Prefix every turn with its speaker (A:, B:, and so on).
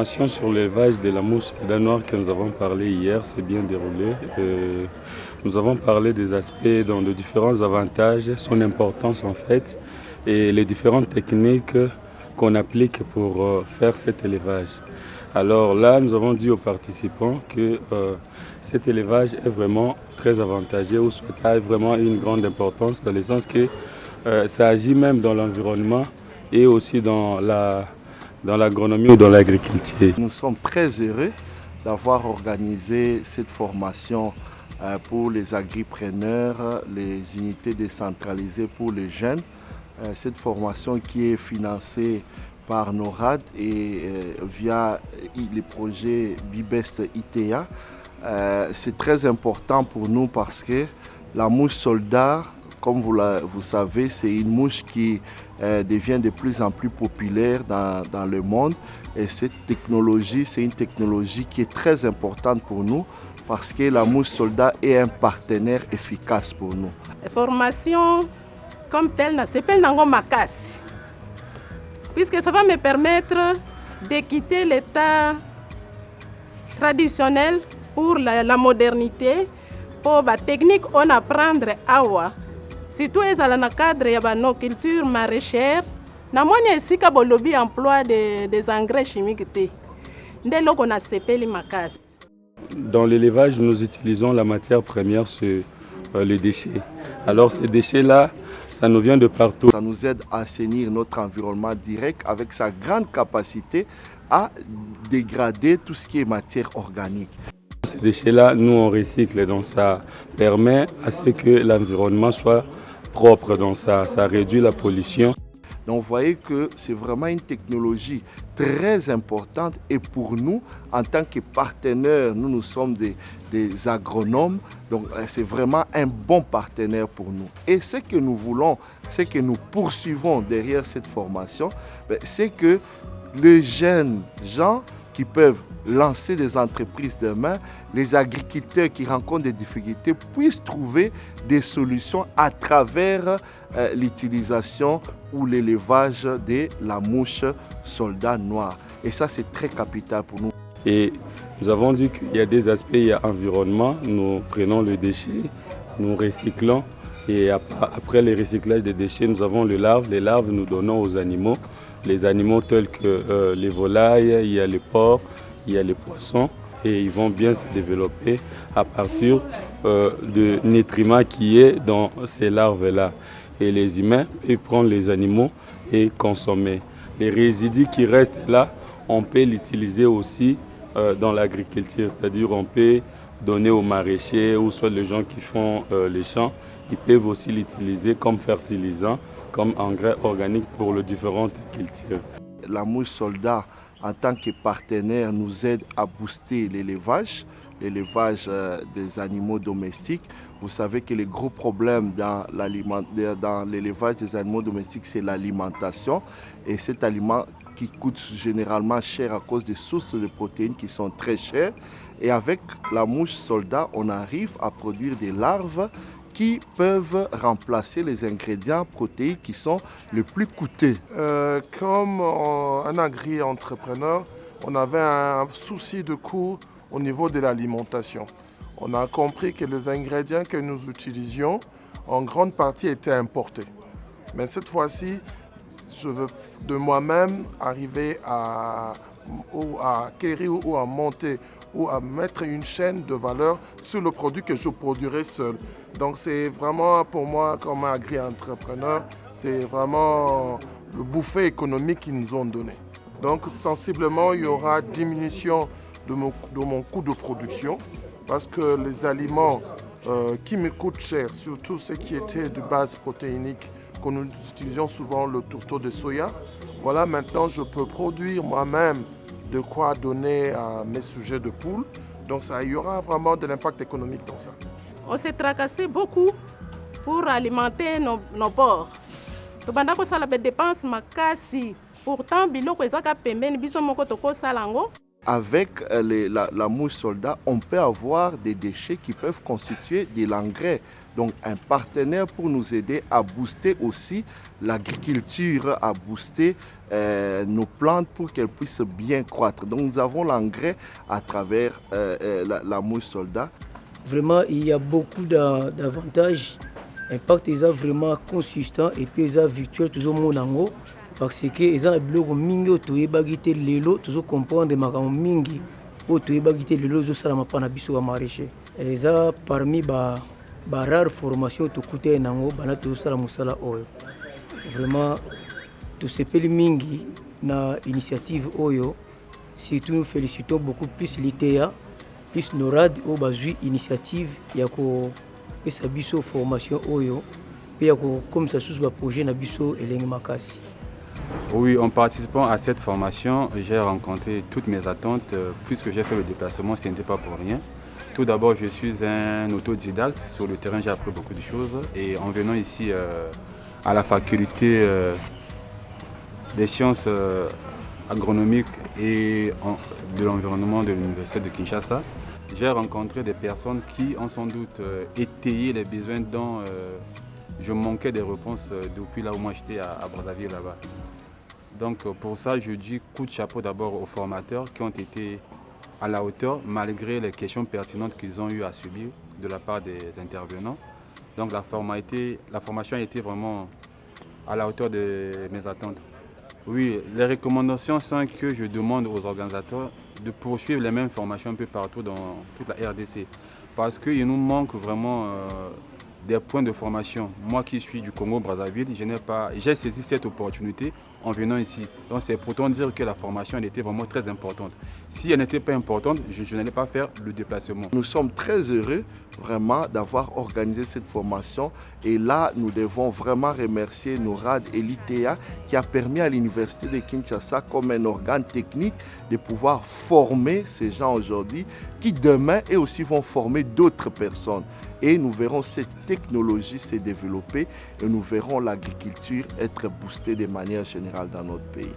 A: formation sur l'élevage de la mouche noire que nous avons parlé hier s'est bien déroulée. Nous avons parlé des aspects, de différents avantages, son importance en fait, et les différentes techniques qu'on applique pour faire cet élevage. Alors là, nous avons dit aux participants que cet élevage est vraiment très avantageux, ou a vraiment une grande importance dans le sens que ça agit même dans l'environnement et aussi dans l'agronomie ou dans l'agriculture.
B: Nous sommes très heureux d'avoir organisé cette formation pour les agripreneurs, les unités décentralisées pour les jeunes. Cette formation qui est financée par NORAD et via les projets Bibest ITA. C'est très important pour nous parce que la mouche soldat, comme vous savez, c'est une mouche qui devient de plus en plus populaire dans le monde. Et cette technologie, c'est une technologie qui est très importante pour nous parce que la mouche soldat est un partenaire efficace pour nous.
C: La formation comme telle, c'est pas Nango Makasi, puisque ça va me permettre de quitter l'état traditionnel pour la modernité, pour la technique on apprendre awa. Surtout dans le cadre de nos cultures maraîchères, nous avons aussi un emploi des engrais chimiques.
A: Dans l'élevage, nous utilisons la matière première sur les déchets. Alors ces déchets-là, ça nous vient de partout.
B: Ça nous aide à assainir notre environnement direct avec sa grande capacité à dégrader tout ce qui est matière organique.
A: Ces déchets-là, nous on recycle, donc ça permet à ce que l'environnement soit propre, donc ça réduit la pollution.
B: Donc vous voyez que c'est vraiment une technologie très importante et pour nous, en tant que partenaires, nous sommes des agronomes, donc c'est vraiment un bon partenaire pour nous. Et ce que nous voulons, ce que nous poursuivons derrière cette formation, c'est que les jeunes gens qui peuvent lancer des entreprises demain, les agriculteurs qui rencontrent des difficultés puissent trouver des solutions à travers l'utilisation ou l'élevage de la mouche soldat noire. Et ça, c'est très capital pour nous.
A: Et nous avons dit qu'il y a des aspects, il y a environnement, nous prenons le déchet, nous recyclons et après le recyclage des déchets, nous avons les larves nous donnons aux animaux. Les animaux tels que les volailles, il y a les porcs, il y a les poissons et ils vont bien se développer à partir de nutriments qui est dans ces larves-là. Et les humains peuvent prendre les animaux et consommer. Les résidus qui restent là, on peut l'utiliser aussi dans l'agriculture, c'est-à-dire on peut donner aux maraîchers ou soit les gens qui font les champs, ils peuvent aussi l'utiliser comme fertilisant, comme engrais organique pour les différentes cultures.
B: La mouche soldat, en tant que partenaire, nous aide à booster l'élevage des animaux domestiques. Vous savez que le gros problème dans l'élevage des animaux domestiques, c'est l'alimentation. Et cet aliment qui coûte généralement cher à cause des sources de protéines qui sont très chères. Et avec la mouche soldat, on arrive à produire des larves qui peuvent remplacer les ingrédients protéiques qui sont les plus coûteux.
D: Comme un agri-entrepreneur, on avait un souci de coût au niveau de l'alimentation. On a compris que les ingrédients que nous utilisions, en grande partie, étaient importés. Mais cette fois-ci, je veux de moi-même arriver à acquérir ou à monter ou à mettre une chaîne de valeur sur le produit que je produirai seul. Donc c'est vraiment pour moi comme agri-entrepreneur, c'est vraiment le bouffée économique qu'ils nous ont donné. Donc sensiblement il y aura diminution de mon coût de production parce que les aliments qui me coûtent cher, surtout ceux qui étaient de base protéinique, que nous utilisions souvent le tourteau de soya, voilà maintenant je peux produire moi-même de quoi donner à mes sujets de poules. Donc il y aura vraiment de l'impact économique dans ça.
C: On s'est tracassé beaucoup pour alimenter nos porcs. Tobanda ko sala be dépense makasi. Pourtant biloko ezaka pembeni biso moko toko salango.
B: avec la mousse soldat, on peut avoir des déchets qui peuvent constituer de l'engrais. Donc un partenaire pour nous aider à booster aussi l'agriculture, à booster nos plantes pour qu'elles puissent bien croître. Donc nous avons l'engrais à travers la mousse soldat.
E: Vraiment, il y a beaucoup d'avantages. L'impact est vraiment consistant et puis il est virtuel toujours mon ango. Parce que les gens ont mingi otoyebaki lelo toujours comprendre makambo mingi otoyebaki lelo zosalama pa na biso ba maraîcher. Eza parmi ba rare formation tokute nango bana tozosala mosala oyo. Vraiment tosepeli mingi na initiative oyo. Surtout nous félicitons beaucoup plus l'ITA, plus NORAD oyo bazwi initiative ya kopesa biso formation oyo pe ya kokomisa susu ba projet na biso elenge makasi.
F: Oui, en participant à cette formation, j'ai rencontré toutes mes attentes. Puisque j'ai fait le déplacement, ce n'était pas pour rien. Tout d'abord, je suis un autodidacte. Sur le terrain, j'ai appris beaucoup de choses. Et en venant ici à la faculté des sciences agronomiques et de l'environnement de l'université de Kinshasa, j'ai rencontré des personnes qui ont sans doute étayé les besoins dont je manquais des réponses depuis là où moi j'étais à Brazzaville là-bas. Donc pour ça, je dis coup de chapeau d'abord aux formateurs qui ont été à la hauteur malgré les questions pertinentes qu'ils ont eu à subir de la part des intervenants. Donc la formation a été vraiment à la hauteur de mes attentes. Oui, les recommandations sont que je demande aux organisateurs de poursuivre les mêmes formations un peu partout dans toute la RDC. Parce qu'il nous manque vraiment des points de formation. Moi qui suis du Congo-Brazzaville, j'ai saisi cette opportunité en venant ici. Donc c'est pourtant dire que la formation elle était vraiment très importante. Si elle n'était pas importante, je n'allais pas faire le déplacement.
B: Nous sommes très heureux vraiment d'avoir organisé cette formation et là nous devons vraiment remercier NORAD et l'ITA qui a permis à l'université de Kinshasa comme un organe technique de pouvoir former ces gens aujourd'hui qui demain et aussi vont former d'autres personnes. Et nous verrons cette technologie se développer et nous verrons l'agriculture être boostée de manière générale dans notre pays.